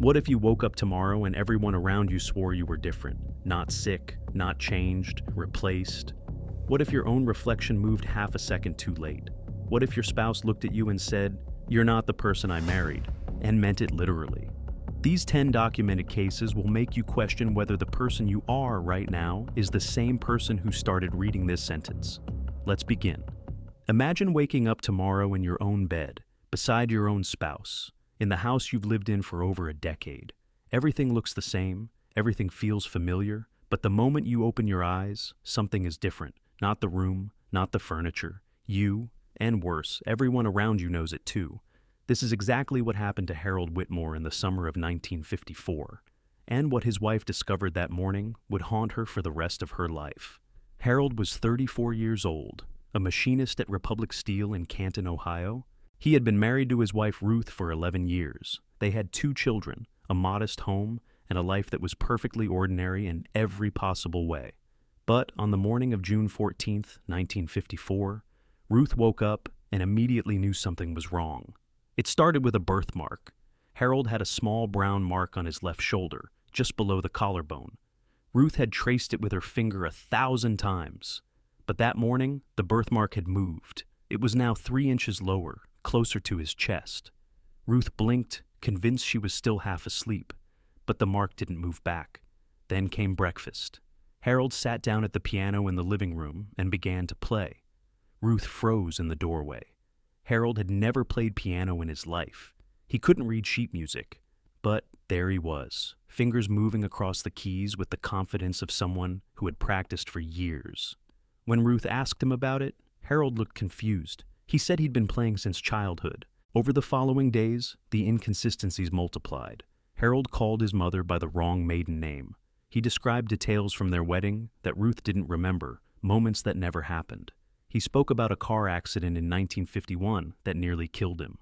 What if you woke up tomorrow and everyone around you swore you were different, not sick, not changed, replaced? What if your own reflection moved half a second too late? What if your spouse looked at you and said, "You're not the person I married," and meant it literally? These 10 documented cases will make you question whether the person you are right now is the same person who started reading this sentence. Let's begin. Imagine waking up tomorrow in your own bed, beside your own spouse, in the house you've lived in for over a decade. Everything looks the same, everything feels familiar, but the moment you open your eyes, something is different. Not the room, not the furniture. You, and worse, everyone around you knows it too. This is exactly what happened to Harold Whitmore in the summer of 1954, and what his wife discovered that morning would haunt her for the rest of her life. Harold was 34 years old, a machinist at Republic Steel in Canton, Ohio. He had been married to his wife Ruth for 11 years. They had 2 children, a modest home, and a life that was perfectly ordinary in every possible way. But on the morning of June 14, 1954, Ruth woke up and immediately knew something was wrong. It started with a birthmark. Harold had a small brown mark on his left shoulder, just below the collarbone. Ruth had traced it with her finger 1,000 times. But that morning, the birthmark had moved. It was now 3 inches lower, closer to his chest. Ruth blinked, convinced she was still half asleep, but the mark didn't move back. Then came breakfast. Harold sat down at the piano in the living room and began to play. Ruth froze in the doorway. Harold had never played piano in his life. He couldn't read sheet music, but there he was, fingers moving across the keys with the confidence of someone who had practiced for years. When Ruth asked him about it, Harold looked confused. He said he'd been playing since childhood. Over the following days, the inconsistencies multiplied. Harold called his mother by the wrong maiden name. He described details from their wedding that Ruth didn't remember, moments that never happened. He spoke about a car accident in 1951 that nearly killed him.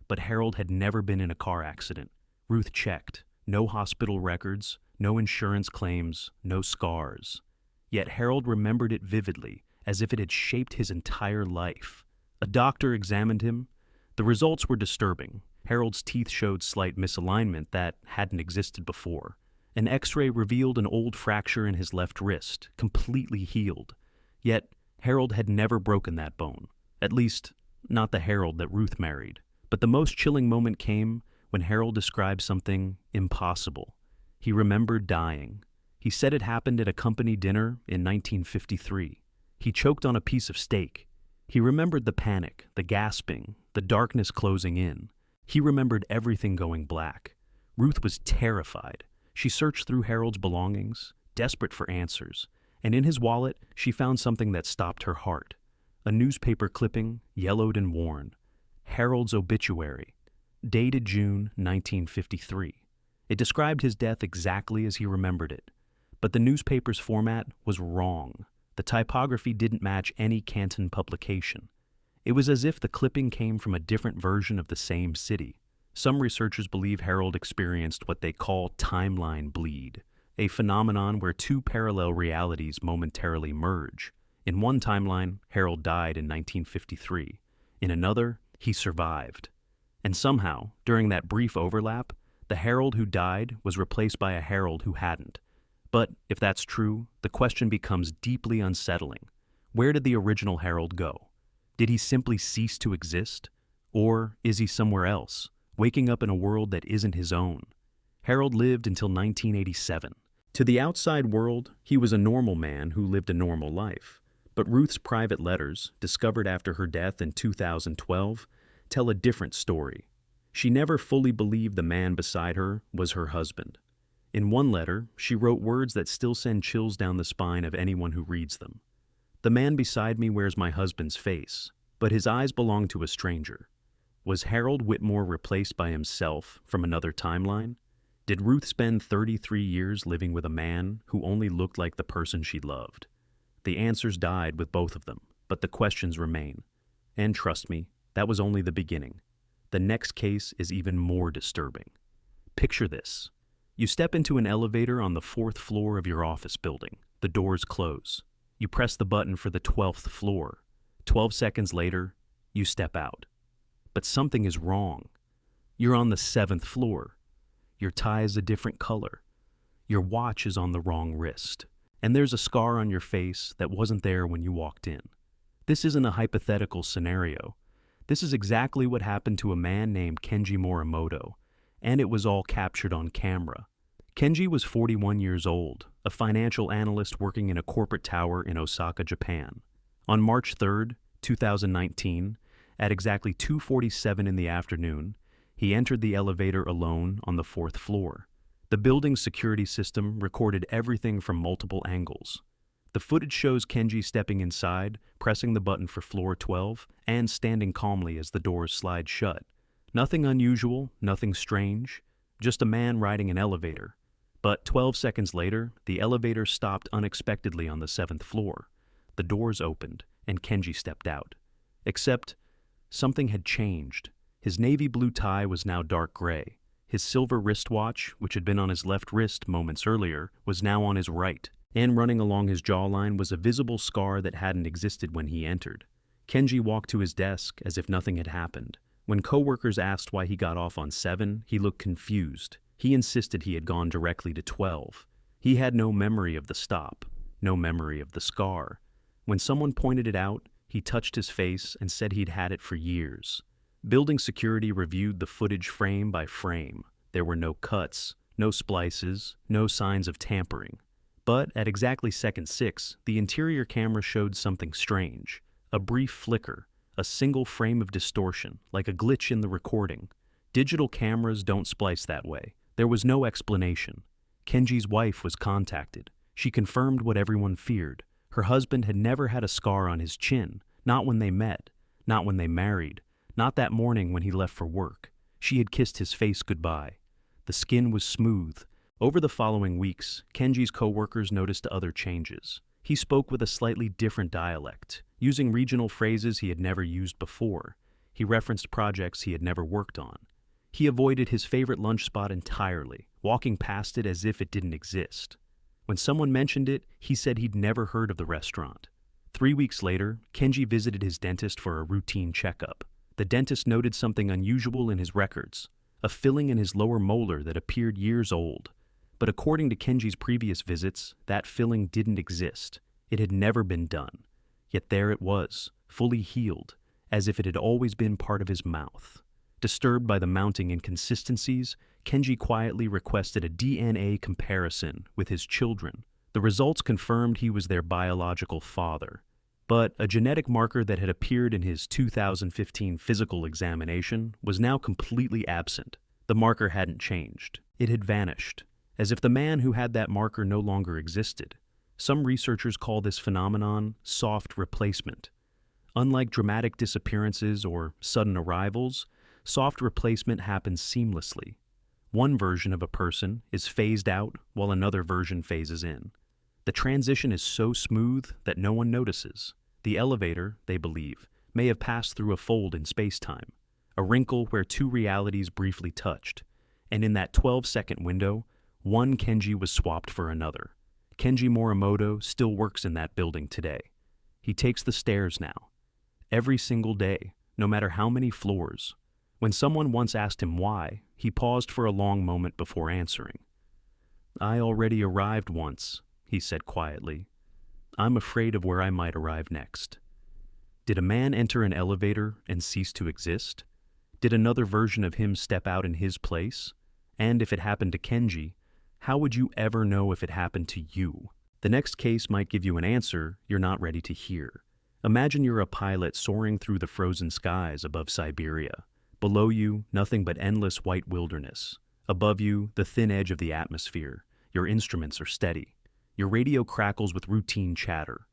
But Harold had never been in a car accident. Ruth checked. No hospital records, no insurance claims, no scars. Yet Harold remembered it vividly, as if it had shaped his entire life. A doctor examined him. The results were disturbing. Harold's teeth showed slight misalignment that hadn't existed before. An X-ray revealed an old fracture in his left wrist, completely healed. Yet Harold had never broken that bone. At least, not the Harold that Ruth married. But the most chilling moment came when Harold described something impossible. He remembered dying. He said it happened at a company dinner in 1953. He choked on a piece of steak. He remembered the panic, the gasping, the darkness closing in. He remembered everything going black. Ruth was terrified. She searched through Harold's belongings, desperate for answers. And in his wallet, she found something that stopped her heart. A newspaper clipping, yellowed and worn. Harold's obituary, dated June 1953. It described his death exactly as he remembered it. But the newspaper's format was wrong. The typography didn't match any Canton publication. It was as if the clipping came from a different version of the same city. Some researchers believe Harold experienced what they call timeline bleed, a phenomenon where 2 parallel realities momentarily merge. In one timeline, Harold died in 1953. In another, he survived. And somehow, during that brief overlap, the Harold who died was replaced by a Harold who hadn't. But if that's true, the question becomes deeply unsettling. Where did the original Harold go? Did he simply cease to exist? Or is he somewhere else, waking up in a world that isn't his own? Harold lived until 1987. To the outside world, he was a normal man who lived a normal life. But Ruth's private letters, discovered after her death in 2012, tell a different story. She never fully believed the man beside her was her husband. In one letter, she wrote words that still send chills down the spine of anyone who reads them. "The man beside me wears my husband's face, but his eyes belong to a stranger." Was Harold Whitmore replaced by himself from another timeline? Did Ruth spend 33 years living with a man who only looked like the person she loved? The answers died with both of them, but the questions remain. And trust me, that was only the beginning. The next case is even more disturbing. Picture this. You step into an elevator on the 4th floor of your office building. The doors close. You press the button for the 12th floor. 12 seconds later, you step out. But something is wrong. You're on the 7th floor. Your tie is a different color. Your watch is on the wrong wrist. And there's a scar on your face that wasn't there when you walked in. This isn't a hypothetical scenario. This is exactly what happened to a man named Kenji Morimoto, and it was all captured on camera. Kenji was 41 years old, a financial analyst working in a corporate tower in Osaka, Japan. On March 3, 2019, at exactly 2:47 in the afternoon, he entered the elevator alone on the 4th floor. The building's security system recorded everything from multiple angles. The footage shows Kenji stepping inside, pressing the button for floor 12, and standing calmly as the doors slide shut. Nothing unusual, nothing strange, just a man riding an elevator. But 12 seconds later, the elevator stopped unexpectedly on the 7th floor. The doors opened, and Kenji stepped out. Except, something had changed. His navy blue tie was now dark gray. His silver wristwatch, which had been on his left wrist moments earlier, was now on his right, and running along his jawline was a visible scar that hadn't existed when he entered. Kenji walked to his desk as if nothing had happened. When coworkers asked why he got off on 7, he looked confused. He insisted he had gone directly to 12. He had no memory of the stop, no memory of the scar. When someone pointed it out, he touched his face and said he'd had it for years. Building security reviewed the footage frame by frame. There were no cuts, no splices, no signs of tampering. But at exactly second 6, the interior camera showed something strange. A brief flicker, a single frame of distortion, like a glitch in the recording. Digital cameras don't splice that way. There was no explanation. Kenji's wife was contacted. She confirmed what everyone feared. Her husband had never had a scar on his chin, not when they met, not when they married, not that morning when he left for work. She had kissed his face goodbye. The skin was smooth. Over the following weeks, Kenji's coworkers noticed other changes. He spoke with a slightly different dialect, using regional phrases he had never used before. He referenced projects he had never worked on. He avoided his favorite lunch spot entirely, walking past it as if it didn't exist. When someone mentioned it, he said he'd never heard of the restaurant. 3 weeks later, Kenji visited his dentist for a routine checkup. The dentist noted something unusual in his records, a filling in his lower molar that appeared years old. But according to Kenji's previous visits, that filling didn't exist. It had never been done. Yet there it was, fully healed, as if it had always been part of his mouth. Disturbed by the mounting inconsistencies, Kenji quietly requested a DNA comparison with his children. The results confirmed he was their biological father. But a genetic marker that had appeared in his 2015 physical examination was now completely absent. The marker hadn't changed. It had vanished, as if the man who had that marker no longer existed. Some researchers call this phenomenon soft replacement. Unlike dramatic disappearances or sudden arrivals, soft replacement happens seamlessly. One version of a person is phased out while another version phases in. The transition is so smooth that no one notices. The elevator, they believe, may have passed through a fold in space-time, a wrinkle where two realities briefly touched, and in that 12-second window, one Kenji was swapped for another. Kenji Morimoto still works in that building today. He takes the stairs now, every single day, no matter how many floors. When someone once asked him why, he paused for a long moment before answering. "I already arrived once," he said quietly. "I'm afraid of where I might arrive next." Did a man enter an elevator and cease to exist? Did another version of him step out in his place? And if it happened to Kenji, how would you ever know if it happened to you? The next case might give you an answer you're not ready to hear. Imagine you're a pilot soaring through the frozen skies above Siberia. Below you, nothing but endless white wilderness. Above you, the thin edge of the atmosphere. Your instruments are steady. Your radio crackles with routine chatter.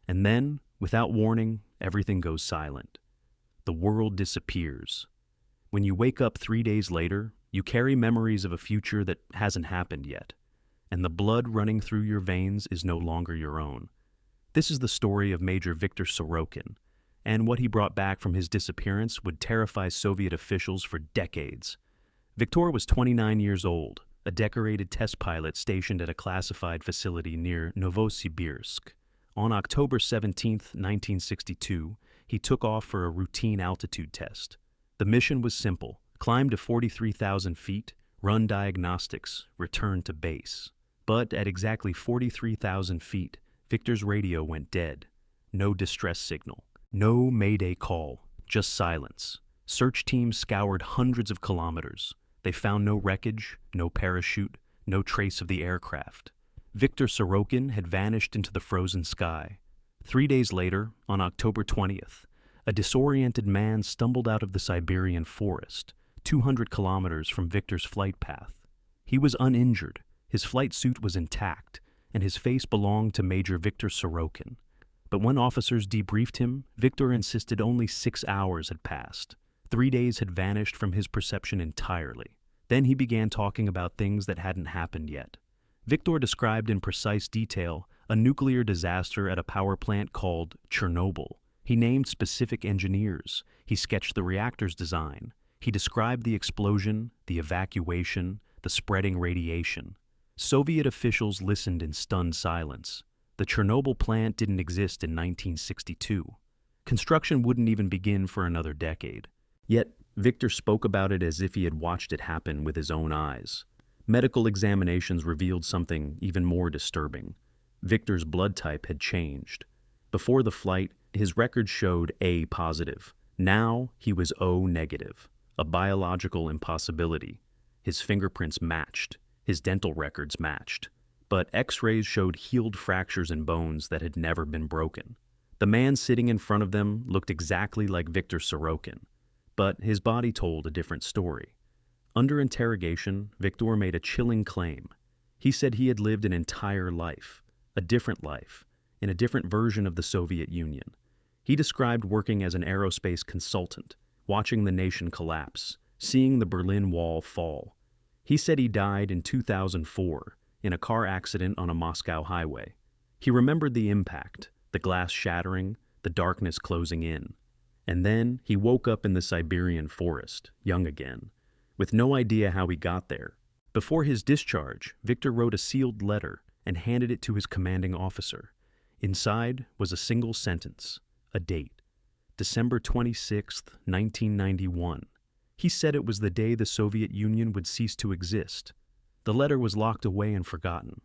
And then, without warning, everything goes silent. The world disappears. When you wake up 3 days later, you carry memories of a future that hasn't happened yet. And the blood running through your veins is no longer your own. This is the story of Major Viktor Sorokin, and what he brought back from his disappearance would terrify Soviet officials for decades. Viktor was 29 years old, a decorated test pilot stationed at a classified facility near Novosibirsk. On October 17, 1962, he took off for a routine altitude test. The mission was simple: climb to 43,000 feet, Run diagnostics, return to base. But at exactly 43,000 feet, Victor's radio went dead. No distress signal. No mayday call. Just silence. Search teams scoured hundreds of kilometers. They found no wreckage, no parachute, no trace of the aircraft. Viktor Sorokin had vanished into the frozen sky. 3 days later, on October 20th, a disoriented man stumbled out of the Siberian forest, 200 kilometers from Victor's flight path. He was uninjured, his flight suit was intact, and his face belonged to Major Viktor Sorokin. But when officers debriefed him, Victor insisted only 6 hours had passed. 3 days had vanished from his perception entirely. Then he began talking about things that hadn't happened yet. Victor described in precise detail a nuclear disaster at a power plant called Chernobyl. He named specific engineers. He sketched the reactor's design. He described the explosion, the evacuation, the spreading radiation. Soviet officials listened in stunned silence. The Chernobyl plant didn't exist in 1962. Construction wouldn't even begin for another decade. Yet, Victor spoke about it as if he had watched it happen with his own eyes. Medical examinations revealed something even more disturbing. Victor's blood type had changed. Before the flight, his records showed A positive. Now, he was O negative, a biological impossibility. His fingerprints matched. His dental records matched. But X-rays showed healed fractures in bones that had never been broken. The man sitting in front of them looked exactly like Viktor Sorokin, but his body told a different story. Under interrogation, Victor made a chilling claim. He said he had lived an entire life, a different life, in a different version of the Soviet Union. He described working as an aerospace consultant, watching the nation collapse, seeing the Berlin Wall fall. He said he died in 2004 in a car accident on a Moscow highway. He remembered the impact, the glass shattering, the darkness closing in. And then he woke up in the Siberian forest, young again, with no idea how he got there. Before his discharge, Victor wrote a sealed letter and handed it to his commanding officer. Inside was a single sentence, a date, December 26, 1991. He said it was the day the Soviet Union would cease to exist. The letter was locked away and forgotten,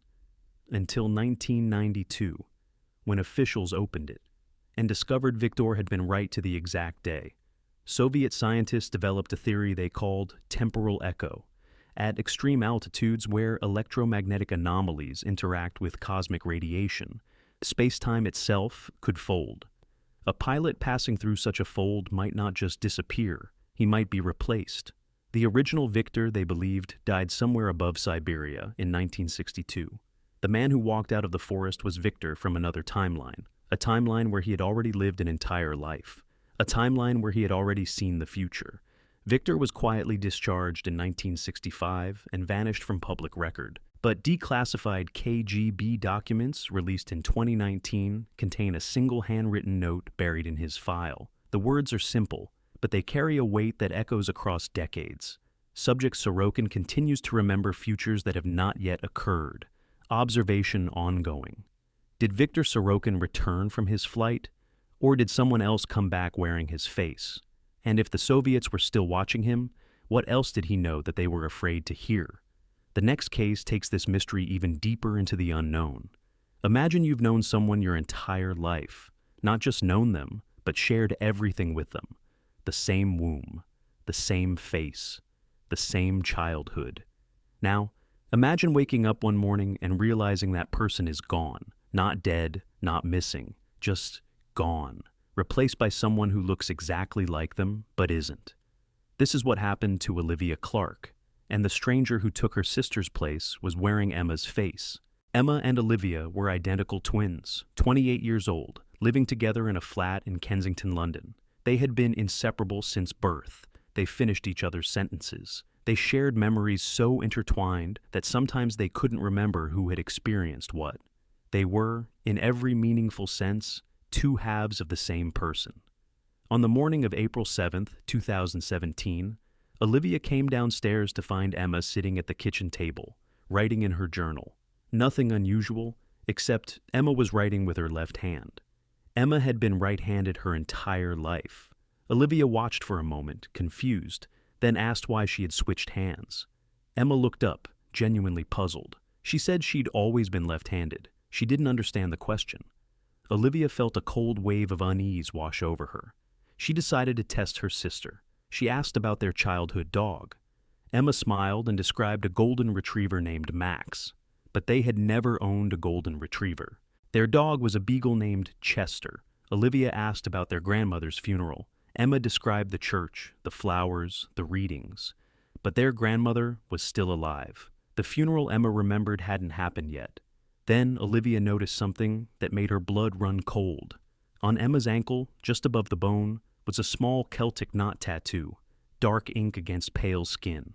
until 1992, when officials opened it and discovered Victor had been right to the exact day. Soviet scientists developed a theory they called temporal echo. At extreme altitudes where electromagnetic anomalies interact with cosmic radiation, space-time itself could fold. A pilot passing through such a fold might not just disappear, he might be replaced. The original Victor, they believed, died somewhere above Siberia in 1962. The man who walked out of the forest was Victor from another timeline, a timeline where he had already lived an entire life. A timeline where he had already seen the future. Victor was quietly discharged in 1965 and vanished from public record. But declassified KGB documents released in 2019 contain a single handwritten note buried in his file. The words are simple, but they carry a weight that echoes across decades. Subject Sorokin continues to remember futures that have not yet occurred. Observation ongoing. Did Viktor Sorokin return from his flight? Or did someone else come back wearing his face? And if the Soviets were still watching him, what else did he know that they were afraid to hear? The next case takes this mystery even deeper into the unknown. Imagine you've known someone your entire life, not just known them, but shared everything with them. The same womb, the same face, the same childhood. Now, imagine waking up one morning and realizing that person is gone, not dead, not missing, just gone, replaced by someone who looks exactly like them, but isn't. This is what happened to Olivia Clark, and the stranger who took her sister's place was wearing Emma's face. Emma and Olivia were identical twins, 28 years old, living together in a flat in Kensington, London. They had been inseparable since birth. They finished each other's sentences. They shared memories so intertwined that sometimes they couldn't remember who had experienced what. They were, in every meaningful sense, two halves of the same person. On the morning of April 7th, 2017, Olivia came downstairs to find Emma sitting at the kitchen table, writing in her journal. Nothing unusual, except Emma was writing with her left hand. Emma had been right-handed her entire life. Olivia watched for a moment, confused, then asked why she had switched hands. Emma looked up, genuinely puzzled. She said she'd always been left-handed. She didn't understand the question. Olivia felt a cold wave of unease wash over her. She decided to test her sister. She asked about their childhood dog. Emma smiled and described a golden retriever named Max, but they had never owned a golden retriever. Their dog was a beagle named Chester. Olivia asked about their grandmother's funeral. Emma described the church, the flowers, the readings. But their grandmother was still alive. The funeral Emma remembered hadn't happened yet. Then Olivia noticed something that made her blood run cold. On Emma's ankle, just above the bone, was a small Celtic knot tattoo, dark ink against pale skin.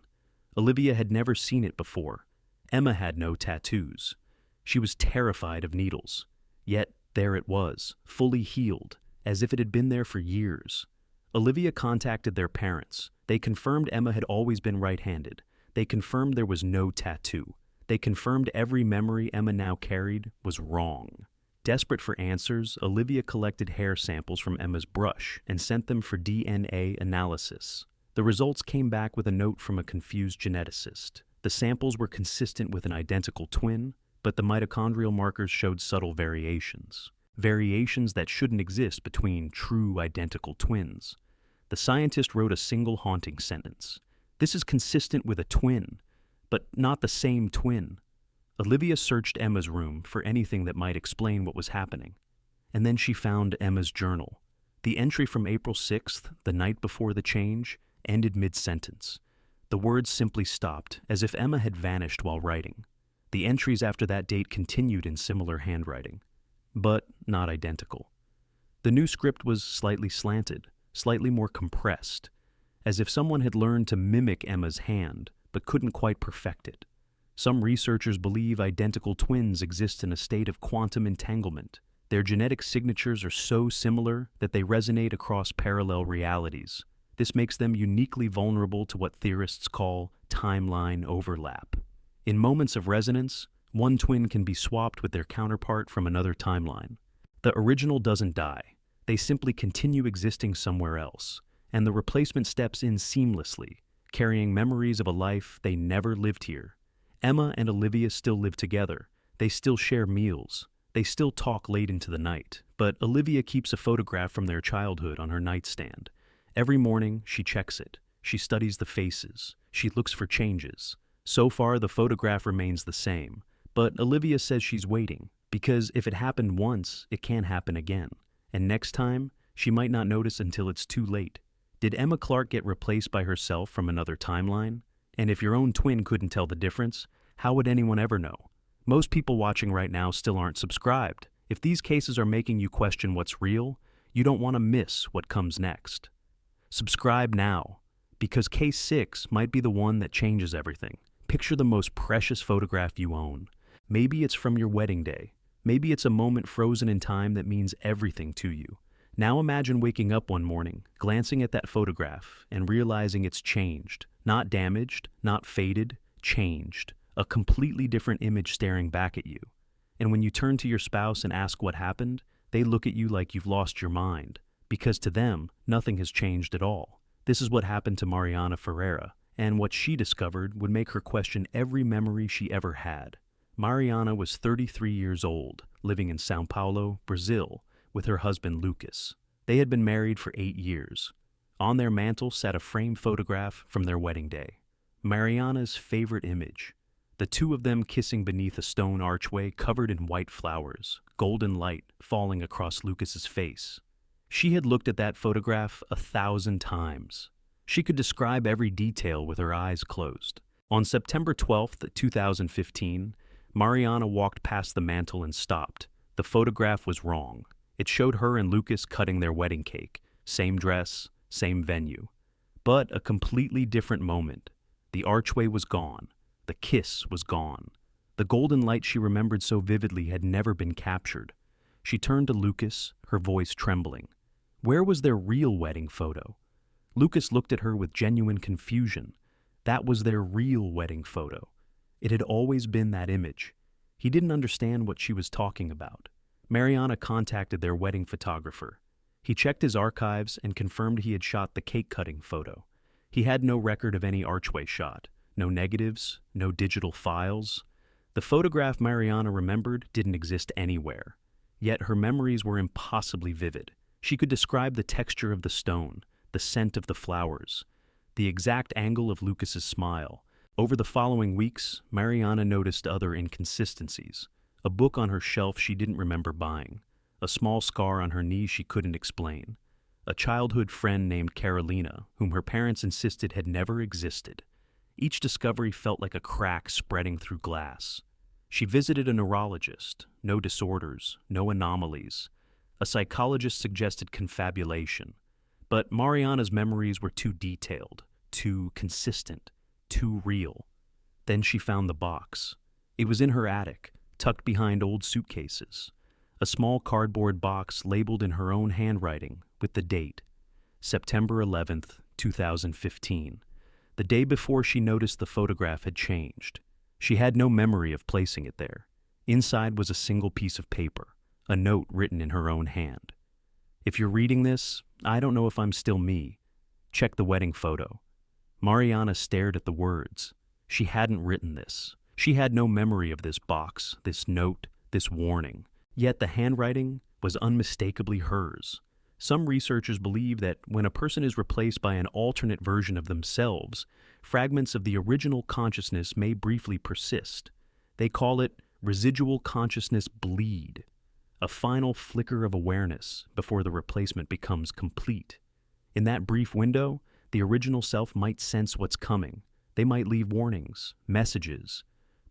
Olivia had never seen it before. Emma had no tattoos. She was terrified of needles. Yet there it was, fully healed, as if it had been there for years. Olivia contacted their parents. They confirmed Emma had always been right-handed. They confirmed there was no tattoo. They confirmed every memory Emma now carried was wrong. Desperate for answers, Olivia collected hair samples from Emma's brush and sent them for DNA analysis. The results came back with a note from a confused geneticist. The samples were consistent with an identical twin, but the mitochondrial markers showed subtle variations. Variations that shouldn't exist between true identical twins. The scientist wrote a single haunting sentence. "This is consistent with a twin, but not the same twin." Olivia searched Emma's room for anything that might explain what was happening. And then she found Emma's journal. The entry from April 6th, the night before the change, ended mid-sentence. The words simply stopped, as if Emma had vanished while writing. The entries after that date continued in similar handwriting, but not identical. The new script was slightly slanted, slightly more compressed, as if someone had learned to mimic Emma's hand, but couldn't quite perfect it. Some researchers believe identical twins exist in a state of quantum entanglement. Their genetic signatures are so similar that they resonate across parallel realities. This makes them uniquely vulnerable to what theorists call timeline overlap. In moments of resonance, one twin can be swapped with their counterpart from another timeline. The original doesn't die. They simply continue existing somewhere else, and the replacement steps in seamlessly, carrying memories of a life they never lived here. Emma and Olivia still live together. They still share meals. They still talk late into the night. But Olivia keeps a photograph from their childhood on her nightstand. Every morning, she checks it. She studies the faces. She looks for changes. So far, the photograph remains the same. But Olivia says she's waiting, because if it happened once, it can happen again. And next time, she might not notice until it's too late. Did Emma Clark get replaced by herself from another timeline? And if your own twin couldn't tell the difference, how would anyone ever know? Most people watching right now still aren't subscribed. If these cases are making you question what's real, you don't want to miss what comes next. Subscribe now, because case 6 might be the one that changes everything. Picture the most precious photograph you own. Maybe it's from your wedding day. Maybe it's a moment frozen in time that means everything to you. Now imagine waking up one morning, glancing at that photograph, and realizing it's changed. Not damaged, not faded, changed. A completely different image staring back at you. And when you turn to your spouse and ask what happened, they look at you like you've lost your mind. Because to them, nothing has changed at all. This is what happened to Mariana Ferreira, and what she discovered would make her question every memory she ever had. Mariana was 33 years old, living in São Paulo, Brazil, with her husband Lucas. They had been married for 8 years. On their mantel sat a framed photograph from their wedding day. Mariana's favorite image. The two of them kissing beneath a stone archway covered in white flowers, golden light falling across Lucas's face. She had looked at that photograph 1,000 times. She could describe every detail with her eyes closed. On September 12th, 2015, Mariana walked past the mantel and stopped. The photograph was wrong. It showed her and Lucas cutting their wedding cake. Same dress, same venue. But a completely different moment. The archway was gone. The kiss was gone. The golden light she remembered so vividly had never been captured. She turned to Lucas, her voice trembling. Where was their real wedding photo? Lucas looked at her with genuine confusion. That was their real wedding photo. It had always been that image. He didn't understand what she was talking about. Mariana contacted their wedding photographer. He checked his archives and confirmed he had shot the cake-cutting photo. He had no record of any archway shot, no negatives, no digital files. The photograph Mariana remembered didn't exist anywhere. Yet her memories were impossibly vivid. She could describe the texture of the stone, the scent of the flowers, the exact angle of Lucas's smile. Over the following weeks, Mariana noticed other inconsistencies. A book on her shelf she didn't remember buying, a small scar on her knee she couldn't explain, a childhood friend named Carolina, whom her parents insisted had never existed. Each discovery felt like a crack spreading through glass. She visited a neurologist, no disorders, no anomalies. A psychologist suggested confabulation. But Mariana's memories were too detailed, too consistent, too real. Then she found the box. It was in her attic, tucked behind old suitcases. A small cardboard box labeled in her own handwriting with the date, September 11th, 2015. The day before she noticed the photograph had changed. She had no memory of placing it there. Inside was a single piece of paper, a note written in her own hand. If you're reading this, I don't know if I'm still me. Check the wedding photo. Mariana stared at the words. She hadn't written this. She had no memory of this box, this note, this warning. Yet the handwriting was unmistakably hers. Some researchers believe that when a person is replaced by an alternate version of themselves, fragments of the original consciousness may briefly persist. They call it residual consciousness bleed, a final flicker of awareness before the replacement becomes complete. In that brief window, the original self might sense what's coming. They might leave warnings, messages,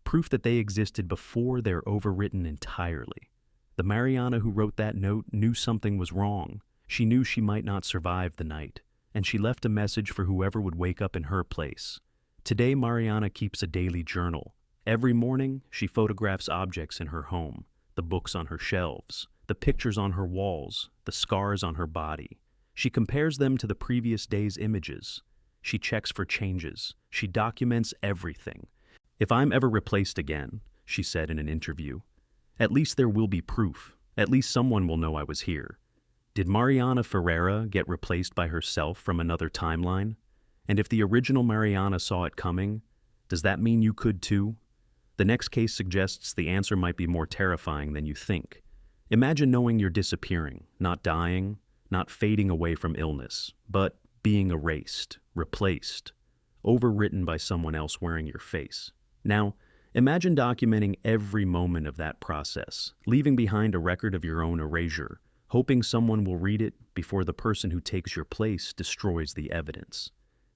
proof that they existed before they're overwritten entirely. The Mariana who wrote that note knew something was wrong. She knew she might not survive the night, and she left a message for whoever would wake up in her place. Today, Mariana keeps a daily journal. Every morning, she photographs objects in her home, the books on her shelves, the pictures on her walls, the scars on her body. She compares them to the previous day's images. She checks for changes. She documents everything. "If I'm ever replaced again," she said in an interview, "at least there will be proof. At least someone will know I was here." Did Mariana Ferreira get replaced by herself from another timeline? And if the original Mariana saw it coming, does that mean you could too? The next case suggests the answer might be more terrifying than you think. Imagine knowing you're disappearing, not dying, not fading away from illness, but being erased, replaced, overwritten by someone else wearing your face. Now, imagine documenting every moment of that process, leaving behind a record of your own erasure, hoping someone will read it before the person who takes your place destroys the evidence.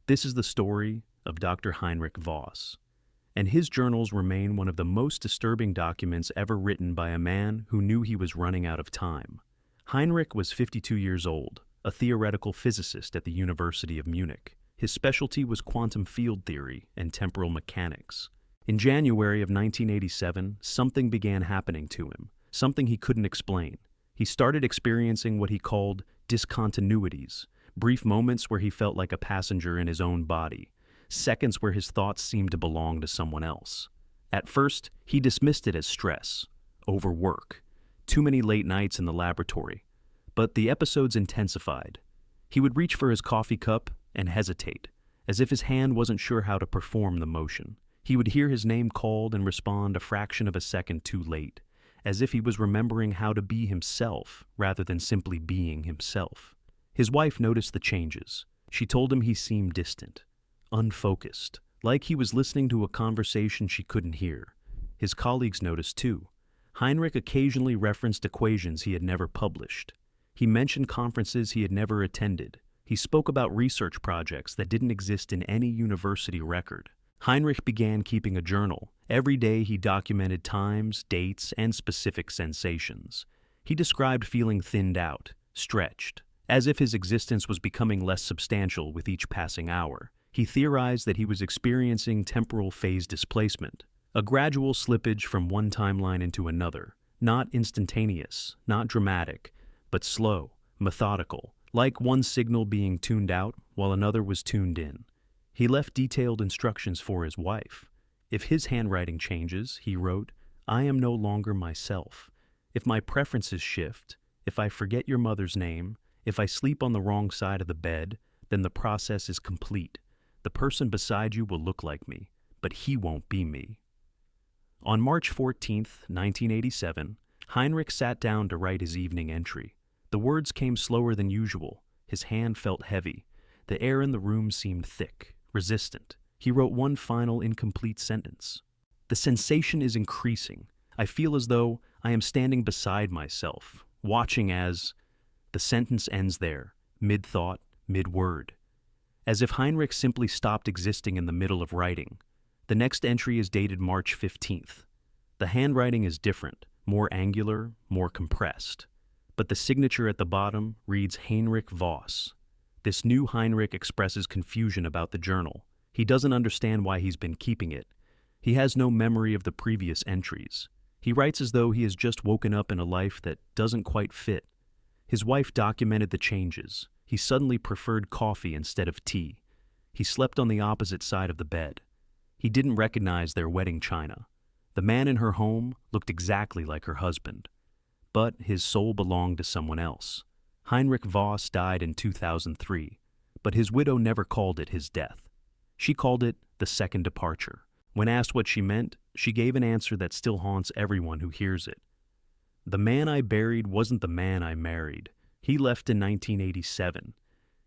This is the story of Dr. Heinrich Voss, and his journals remain one of the most disturbing documents ever written by a man who knew he was running out of time. Heinrich was 52 years old, a theoretical physicist at the University of Munich. His specialty was quantum field theory and temporal mechanics. In January of 1987, something began happening to him, something he couldn't explain. He started experiencing what he called discontinuities, brief moments where he felt like a passenger in his own body, seconds where his thoughts seemed to belong to someone else. At first, he dismissed it as stress, overwork, too many late nights in the laboratory. But the episodes intensified. He would reach for his coffee cup and hesitate, as if his hand wasn't sure how to perform the motion. He would hear his name called and respond a fraction of a second too late, as if he was remembering how to be himself rather than simply being himself. His wife noticed the changes. She told him he seemed distant, unfocused, like he was listening to a conversation she couldn't hear. His colleagues noticed too. Heinrich occasionally referenced equations he had never published. He mentioned conferences he had never attended. He spoke about research projects that didn't exist in any university record. Heinrich began keeping a journal. Every day he documented times, dates, and specific sensations. He described feeling thinned out, stretched, as if his existence was becoming less substantial with each passing hour. He theorized that he was experiencing temporal phase displacement, a gradual slippage from one timeline into another, not instantaneous, not dramatic, but slow, methodical, like one signal being tuned out while another was tuned in. He left detailed instructions for his wife. If his handwriting changes, he wrote, "I am no longer myself. If my preferences shift, if I forget your mother's name, if I sleep on the wrong side of the bed, then the process is complete. The person beside you will look like me. but he won't be me. On March 14th, 1987, Heinrich sat down to write his evening entry. The words came slower than usual. His hand felt heavy. The air in the room seemed thick, resistant. He wrote one final incomplete sentence. The sensation is increasing. I feel as though I am standing beside myself, watching as... The sentence ends there, mid-thought, mid-word. As if Heinrich simply stopped existing in the middle of writing. The next entry is dated March 15th. The handwriting is different, more angular, more compressed. But the signature at the bottom reads Heinrich Voss. This new Heinrich expresses confusion about the journal. He doesn't understand why he's been keeping it. He has no memory of the previous entries. He writes as though he has just woken up in a life that doesn't quite fit. His wife documented the changes. He suddenly preferred coffee instead of tea. He slept on the opposite side of the bed. He didn't recognize their wedding china. The man in her home looked exactly like her husband. But his soul belonged to someone else. Heinrich Voss died in 2003, but his widow never called it his death. She called it the second departure. When asked what she meant, she gave an answer that still haunts everyone who hears it. The man I buried wasn't the man I married. He left in 1987.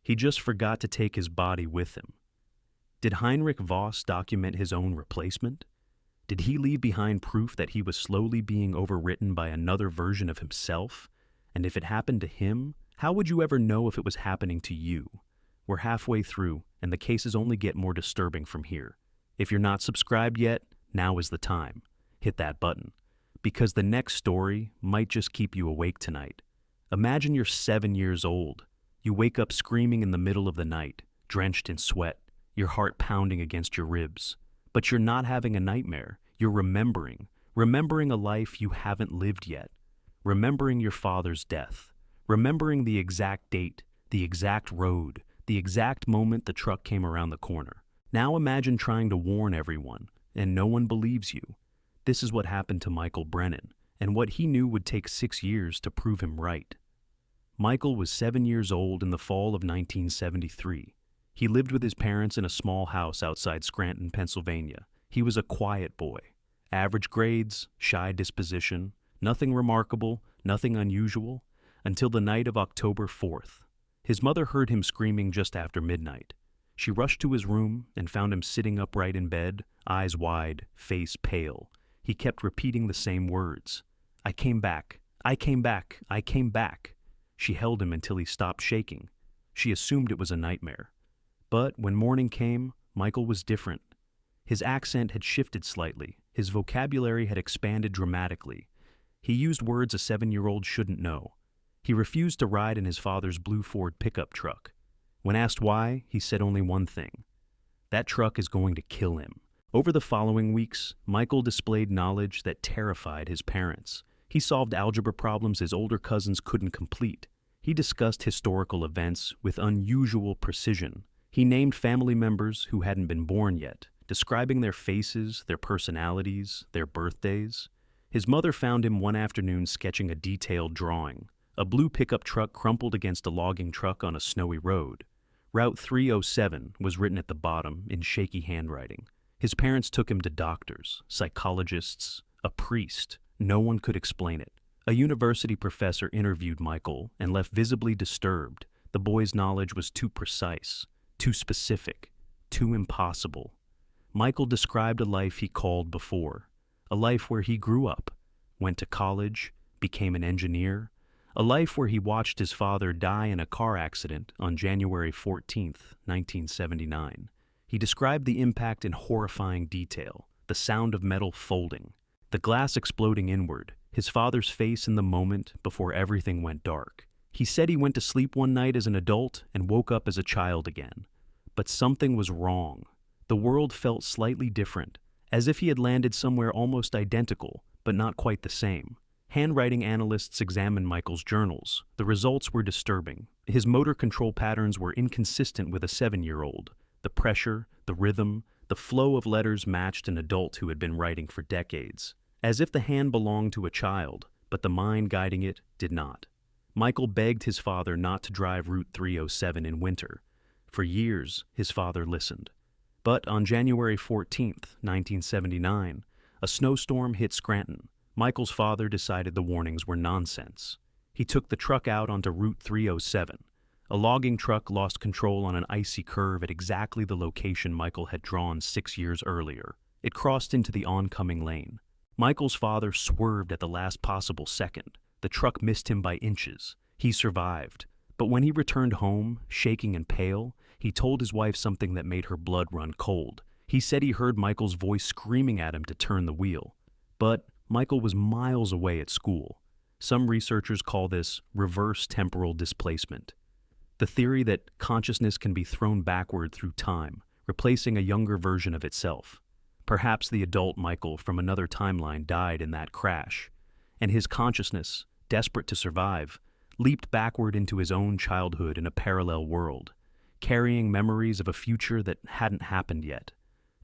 He just forgot to take his body with him. Did Heinrich Voss document his own replacement? Did he leave behind proof that he was slowly being overwritten by another version of himself? And if it happened to him, how would you ever know if it was happening to you? We're halfway through, and the cases only get more disturbing from here. If you're not subscribed yet, now is the time. Hit that button. Because the next story might just keep you awake tonight. Imagine you're 7 years old. You wake up screaming in the middle of the night, drenched in sweat, your heart pounding against your ribs. But you're not having a nightmare. You're remembering a life you haven't lived yet. Remembering your father's death. Remembering the exact date, the exact road, the exact moment the truck came around the corner. Now imagine trying to warn everyone, and no one believes you. This is what happened to Michael Brennan, and what he knew would take 6 years to prove him right. Michael was 7 years old in the fall of 1973. He lived with his parents in a small house outside Scranton, Pennsylvania. He was a quiet boy. Average grades, shy disposition, nothing remarkable, nothing unusual, until the night of October 4th. His mother heard him screaming just after midnight. She rushed to his room and found him sitting upright in bed, eyes wide, face pale. He kept repeating the same words. I came back. I came back. I came back. She held him until he stopped shaking. She assumed it was a nightmare. But when morning came, Michael was different. His accent had shifted slightly. His vocabulary had expanded dramatically. He used words a 7-year-old shouldn't know. He refused to ride in his father's blue Ford pickup truck. When asked why, he said only one thing. That truck is going to kill him. Over the following weeks, Michael displayed knowledge that terrified his parents. He solved algebra problems his older cousins couldn't complete. He discussed historical events with unusual precision. He named family members who hadn't been born yet, describing their faces, their personalities, their birthdays. His mother found him one afternoon sketching a detailed drawing. A blue pickup truck crumpled against a logging truck on a snowy road. Route 307 was written at the bottom in shaky handwriting. His parents took him to doctors, psychologists, a priest. No one could explain it. A university professor interviewed Michael and left visibly disturbed. The boy's knowledge was too precise, too specific, too impossible. Michael described a life he called before, a life where he grew up, went to college, became an engineer, a life where he watched his father die in a car accident on January 14th, 1979. He described the impact in horrifying detail, the sound of metal folding, the glass exploding inward, his father's face in the moment before everything went dark. He said he went to sleep one night as an adult and woke up as a child again. But something was wrong. The world felt slightly different, as if he had landed somewhere almost identical, but not quite the same. Handwriting analysts examined Michael's journals. The results were disturbing. His motor control patterns were inconsistent with a 7-year-old. The pressure, the rhythm, the flow of letters matched an adult who had been writing for decades. As if the hand belonged to a child, but the mind guiding it did not. Michael begged his father not to drive Route 307 in winter. For years, his father listened. But on January 14th, 1979, a snowstorm hit Scranton. Michael's father decided the warnings were nonsense. He took the truck out onto Route 307. A logging truck lost control on an icy curve at exactly the location Michael had drawn 6 years earlier. It crossed into the oncoming lane. Michael's father swerved at the last possible second. The truck missed him by inches. He survived. But when he returned home, shaking and pale, he told his wife something that made her blood run cold. He said he heard Michael's voice screaming at him to turn the wheel. But Michael was miles away at school. Some researchers call this reverse temporal displacement. The theory that consciousness can be thrown backward through time, replacing a younger version of itself. Perhaps the adult Michael from another timeline died in that crash, and his consciousness, desperate to survive, leaped backward into his own childhood in a parallel world, carrying memories of a future that hadn't happened yet,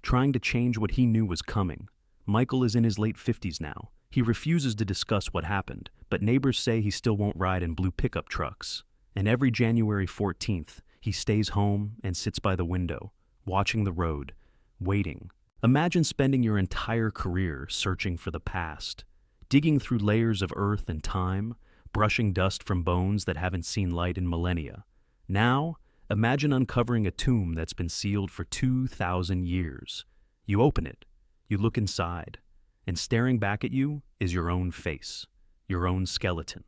trying to change what he knew was coming. Michael is in his late 50s now. He refuses to discuss what happened, but neighbors say he still won't ride in blue pickup trucks. And every January 14th, he stays home and sits by the window, watching the road, waiting. Imagine spending your entire career searching for the past, digging through layers of earth and time, brushing dust from bones that haven't seen light in millennia. Now, imagine uncovering a tomb that's been sealed for 2,000 years. You open it, you look inside, and staring back at you is your own face, your own skeleton.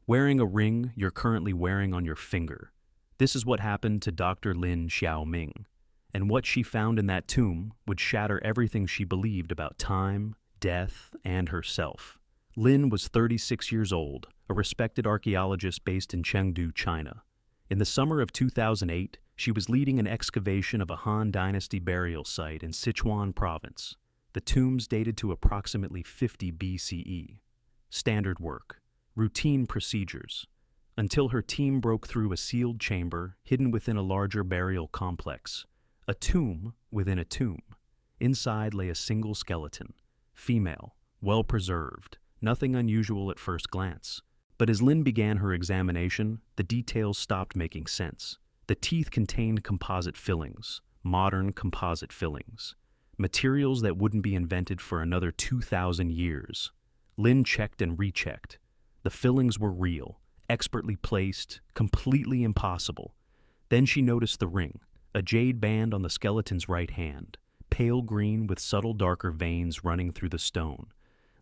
Wearing a ring you're currently wearing on your finger. This is what happened to Dr. Lin Xiaoming, and what she found in that tomb would shatter everything she believed about time, death, and herself. Lin was 36 years old, a respected archaeologist based in Chengdu, China. In the summer of 2008, she was leading an excavation of a Han Dynasty burial site in Sichuan province. The tombs dated to approximately 50 BCE. Standard work. Routine procedures, until her team broke through a sealed chamber hidden within a larger burial complex. A tomb within a tomb. Inside lay a single skeleton, female, well-preserved, nothing unusual at first glance. But as Lin began her examination, the details stopped making sense. The teeth contained composite fillings, modern composite fillings, materials that wouldn't be invented for another 2,000 years. Lin checked and rechecked. The fillings were real, expertly placed, completely impossible. Then she noticed the ring, a jade band on the skeleton's right hand, pale green with subtle darker veins running through the stone.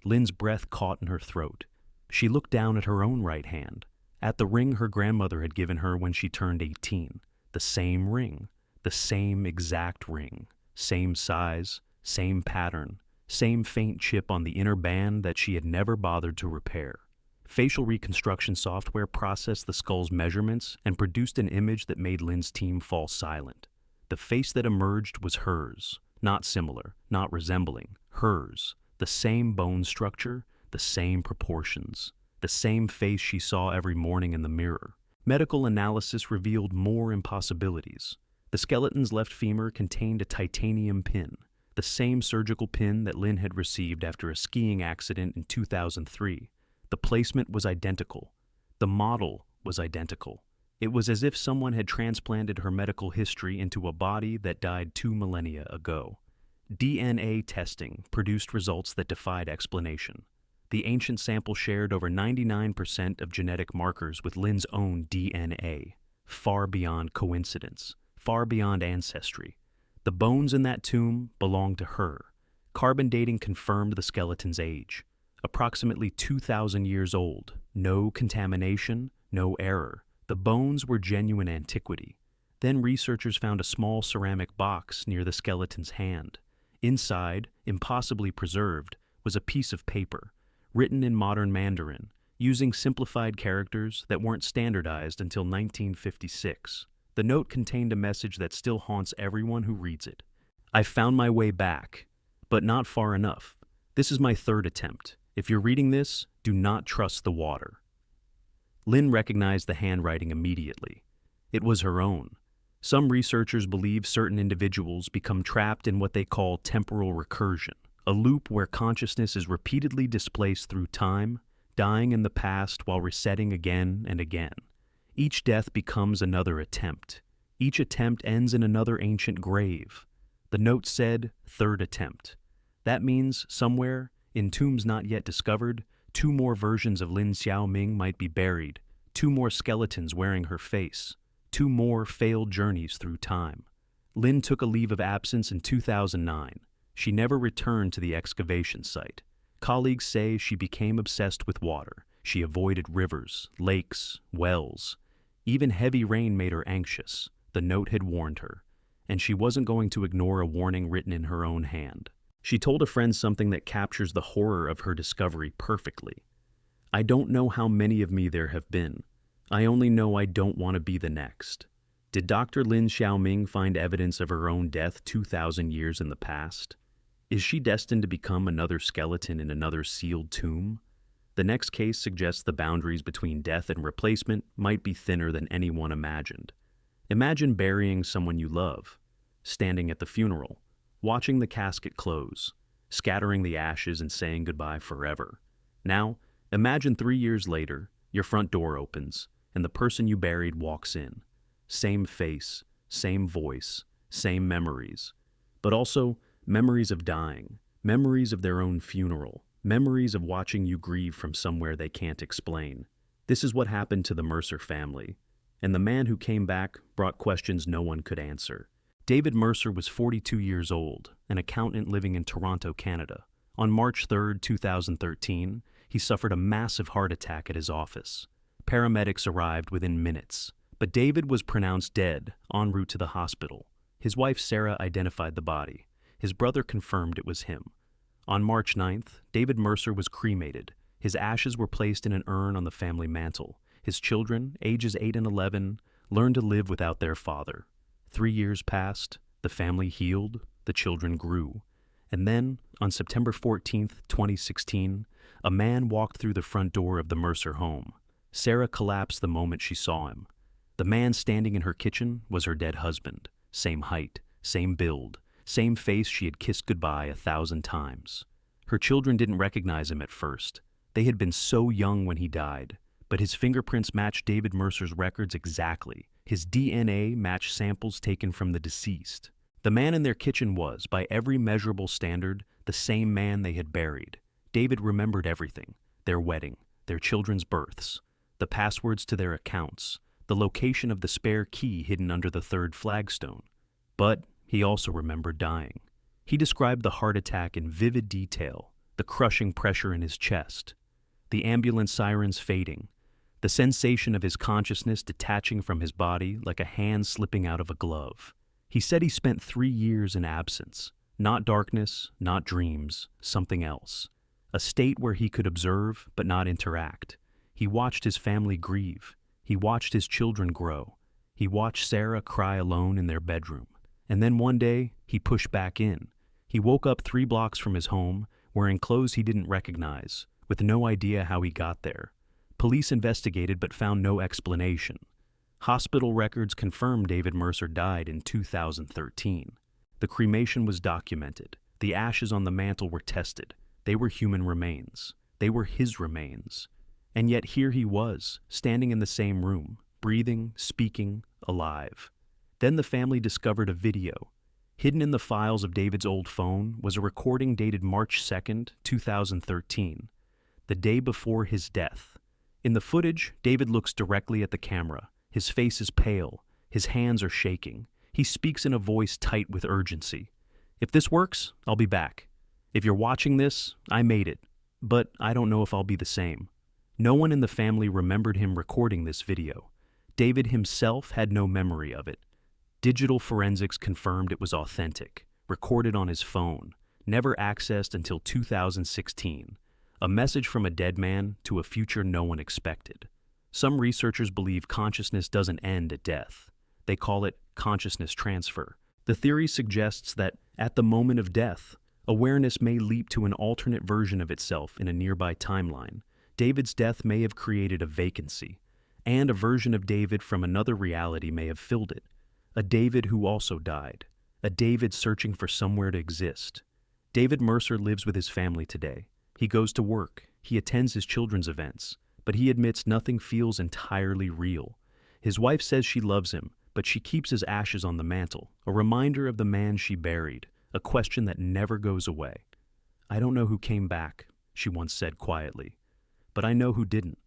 Lin's breath caught in her throat. She looked down at her own right hand, at the ring her grandmother had given her when she turned 18. The same ring, the same exact ring, same size, same pattern, same faint chip on the inner band that she had never bothered to repair. Facial reconstruction software processed the skull's measurements and produced an image that made Lin's team fall silent. The face that emerged was hers, not similar, not resembling, hers. The same bone structure, the same proportions, the same face she saw every morning in the mirror. Medical analysis revealed more impossibilities. The skeleton's left femur contained a titanium pin, the same surgical pin that Lin had received after a skiing accident in 2003. The placement was identical. The model was identical. It was as if someone had transplanted her medical history into a body that died 2 millennia ago. DNA testing produced results that defied explanation. The ancient sample shared over 99% of genetic markers with Lin's own DNA, far beyond coincidence, far beyond ancestry. The bones in that tomb belonged to her. Carbon dating confirmed the skeleton's age. Approximately 2,000 years old. No contamination, no error. The bones were genuine antiquity. Then researchers found a small ceramic box near the skeleton's hand. Inside, impossibly preserved, was a piece of paper, written in modern Mandarin, using simplified characters that weren't standardized until 1956. The note contained a message that still haunts everyone who reads it. I found my way back, but not far enough. This is my 3rd attempt. If you're reading this, do not trust the water. Lin recognized the handwriting immediately. It was her own. Some researchers believe certain individuals become trapped in what they call temporal recursion, a loop where consciousness is repeatedly displaced through time, dying in the past while resetting again and again. Each death becomes another attempt. Each attempt ends in another ancient grave. The note said, "Third attempt." That means, somewhere, in tombs not yet discovered, 2 more versions of Lin Xiaoming might be buried, 2 more skeletons wearing her face, 2 more failed journeys through time. Lin took a leave of absence in 2009. She never returned to the excavation site. Colleagues say she became obsessed with water. She avoided rivers, lakes, wells. Even heavy rain made her anxious. The note had warned her, and she wasn't going to ignore a warning written in her own hand. She told a friend something that captures the horror of her discovery perfectly. "I don't know how many of me there have been. I only know I don't want to be the next." Did Dr. Lin Xiaoming find evidence of her own death 2,000 years in the past? Is she destined to become another skeleton in another sealed tomb? The next case suggests the boundaries between death and replacement might be thinner than anyone imagined. Imagine burying someone you love, standing at the funeral, watching the casket close, scattering the ashes and saying goodbye forever. Now, imagine 3 years later, your front door opens, and the person you buried walks in. Same face, same voice, same memories, but also memories of dying, memories of their own funeral, memories of watching you grieve from somewhere they can't explain. This is what happened to the Mercer family, and the man who came back brought questions no one could answer. David Mercer was 42 years old, an accountant living in Toronto, Canada. On March 3, 2013, he suffered a massive heart attack at his office. Paramedics arrived within minutes, but David was pronounced dead en route to the hospital. His wife Sarah identified the body. His brother confirmed it was him. On March 9th, David Mercer was cremated. His ashes were placed in an urn on the family mantle. His children, ages 8 and 11, learned to live without their father. 3 years passed, the family healed, the children grew. And then, on September 14th, 2016, a man walked through the front door of the Mercer home. Sarah collapsed the moment she saw him. The man standing in her kitchen was her dead husband. Same height, same build, same face she had kissed goodbye 1,000 times. Her children didn't recognize him at first. They had been so young when he died, but his fingerprints matched David Mercer's records exactly. His DNA matched samples taken from the deceased. The man in their kitchen was, by every measurable standard, the same man they had buried. David remembered everything: their wedding, their children's births, the passwords to their accounts, the location of the spare key hidden under the 3rd flagstone. But he also remembered dying. He described the heart attack in vivid detail, the crushing pressure in his chest, the ambulance sirens fading, the sensation of his consciousness detaching from his body like a hand slipping out of a glove. He said he spent 3 years in absence, not darkness, not dreams, something else. A state where he could observe but not interact. He watched his family grieve. He watched his children grow. He watched Sarah cry alone in their bedroom. And then one day, he pushed back in. He woke up 3 blocks from his home, wearing clothes he didn't recognize, with no idea how he got there. Police investigated but found no explanation. Hospital records confirmed David Mercer died in 2013. The cremation was documented. The ashes on the mantle were tested. They were human remains. They were his remains. And yet here he was, standing in the same room, breathing, speaking, alive. Then the family discovered a video. Hidden in the files of David's old phone was a recording dated March 2nd, 2013, the day before his death. In the footage, David looks directly at the camera. His face is pale. His hands are shaking. He speaks in a voice tight with urgency. "If this works, I'll be back. If you're watching this, I made it. But I don't know if I'll be the same." No one in the family remembered him recording this video. David himself had no memory of it. Digital forensics confirmed it was authentic, recorded on his phone, never accessed until 2016. A message from a dead man to a future no one expected. Some researchers believe consciousness doesn't end at death. They call it consciousness transfer. The theory suggests that, at the moment of death, awareness may leap to an alternate version of itself in a nearby timeline. David's death may have created a vacancy, and a version of David from another reality may have filled it. A David who also died. A David searching for somewhere to exist. David Mercer lives with his family today. He goes to work. He attends his children's events. But he admits nothing feels entirely real. His wife says she loves him, but she keeps his ashes on the mantle, a reminder of the man she buried, a question that never goes away. "I don't know who came back," she once said quietly, "but I know who didn't."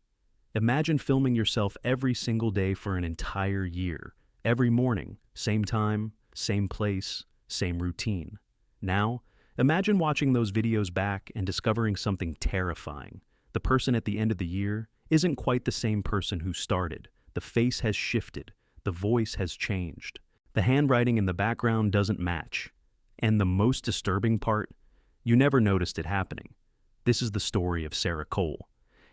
Imagine filming yourself every single day for an entire year, every morning, same time, same place, same routine. Now, imagine watching those videos back and discovering something terrifying. The person at the end of the year isn't quite the same person who started. The face has shifted. The voice has changed. The handwriting in the background doesn't match. And the most disturbing part, you never noticed it happening. This is the story of Sarah Cole.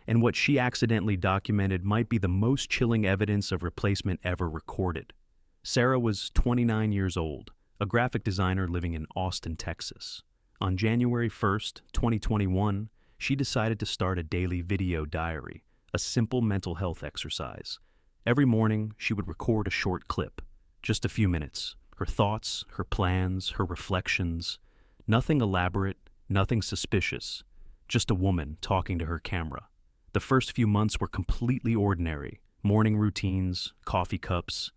And what she accidentally documented might be the most chilling evidence of replacement ever recorded. Sarah was 29 years old, a graphic designer living in Austin, Texas. On January 1st, 2021, she decided to start a daily video diary, a simple mental health exercise. Every morning, she would record a short clip, just a few minutes, her thoughts, her plans, her reflections. Nothing elaborate, nothing suspicious, just a woman talking to her camera. The first few months were completely ordinary, morning routines, coffee cups,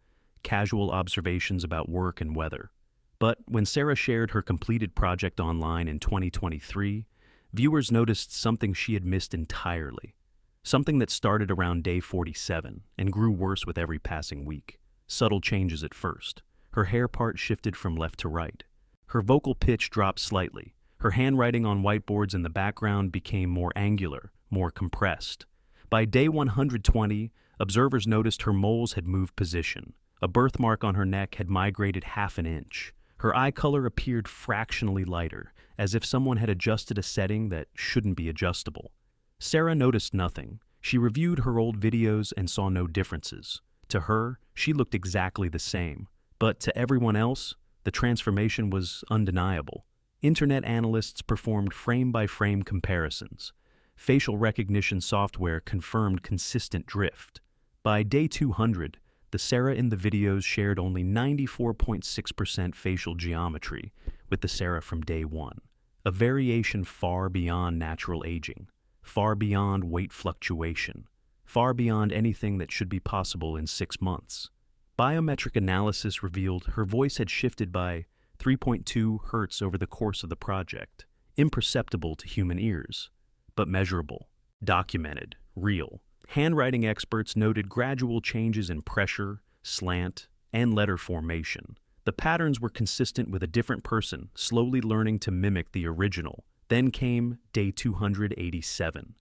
casual observations about work and weather. But when Sarah shared her completed project online in 2023, viewers noticed something she had missed entirely. Something that started around day 47 and grew worse with every passing week. Subtle changes at first. Her hair part shifted from left to right. Her vocal pitch dropped slightly. Her handwriting on whiteboards in the background became more angular, more compressed. By day 120, observers noticed her moles had moved position. A birthmark on her neck had migrated half an inch. Her eye color appeared fractionally lighter, as if someone had adjusted a setting that shouldn't be adjustable. Sarah noticed nothing. She reviewed her old videos and saw no differences. To her, she looked exactly the same. But to everyone else, the transformation was undeniable. Internet analysts performed frame-by-frame comparisons. Facial recognition software confirmed consistent drift. By day 200, the Sarah in the videos shared only 94.6% facial geometry with the Sarah from day 1, a variation far beyond natural aging, far beyond weight fluctuation, far beyond anything that should be possible in 6 months. Biometric analysis revealed her voice had shifted by 3.2 hertz over the course of the project, imperceptible to human ears, but measurable, documented, real. Handwriting experts noted gradual changes in pressure, slant, and letter formation. The patterns were consistent with a different person, slowly learning to mimic the original. Then came day 287,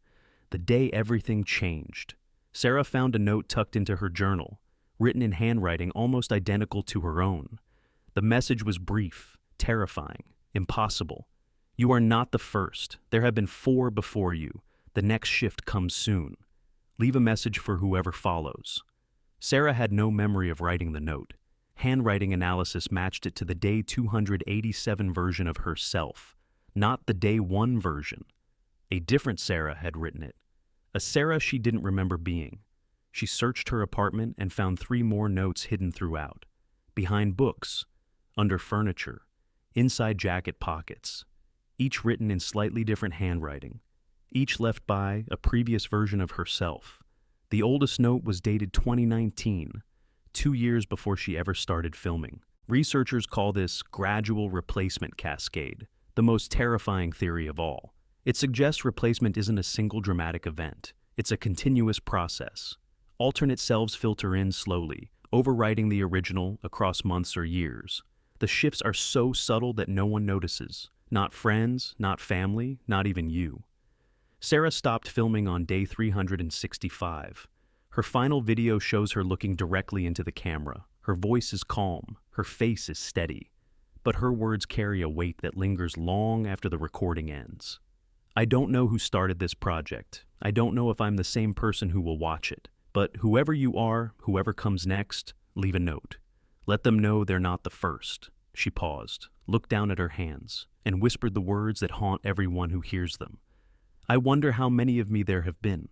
the day everything changed. Sarah found a note tucked into her journal, written in handwriting almost identical to her own. The message was brief, terrifying, impossible. "You are not the first. There have been 4 before you. The next shift comes soon. Leave a message for whoever follows." Sarah had no memory of writing the note. Handwriting analysis matched it to the day 287 version of herself, not the day 1 version. A different Sarah had written it, a Sarah she didn't remember being. She searched her apartment and found 3 more notes hidden throughout, behind books, under furniture, inside jacket pockets, each written in slightly different handwriting, each left by a previous version of herself. The oldest note was dated 2019, 2 years before she ever started filming. Researchers call this gradual replacement cascade, the most terrifying theory of all. It suggests replacement isn't a single dramatic event. It's a continuous process. Alternate selves filter in slowly, overwriting the original across months or years. The shifts are so subtle that no one notices. Not friends, not family, not even you. Sarah stopped filming on day 365. Her final video shows her looking directly into the camera. Her voice is calm, her face is steady, but her words carry a weight that lingers long after the recording ends. "I don't know who started this project. I don't know if I'm the same person who will watch it. But whoever you are, whoever comes next, leave a note. Let them know they're not the first." She paused, looked down at her hands, and whispered the words that haunt everyone who hears them. "I wonder how many of me there have been."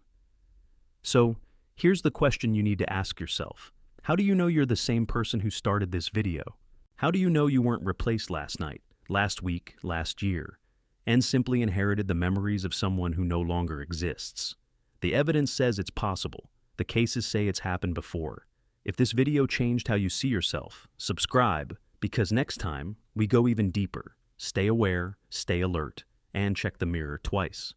So, here's the question you need to ask yourself. How do you know you're the same person who started this video? How do you know you weren't replaced last night, last week, last year, and simply inherited the memories of someone who no longer exists? The evidence says it's possible. The cases say it's happened before. If this video changed how you see yourself, subscribe, because next time we go even deeper. Stay aware, stay alert, and check the mirror twice.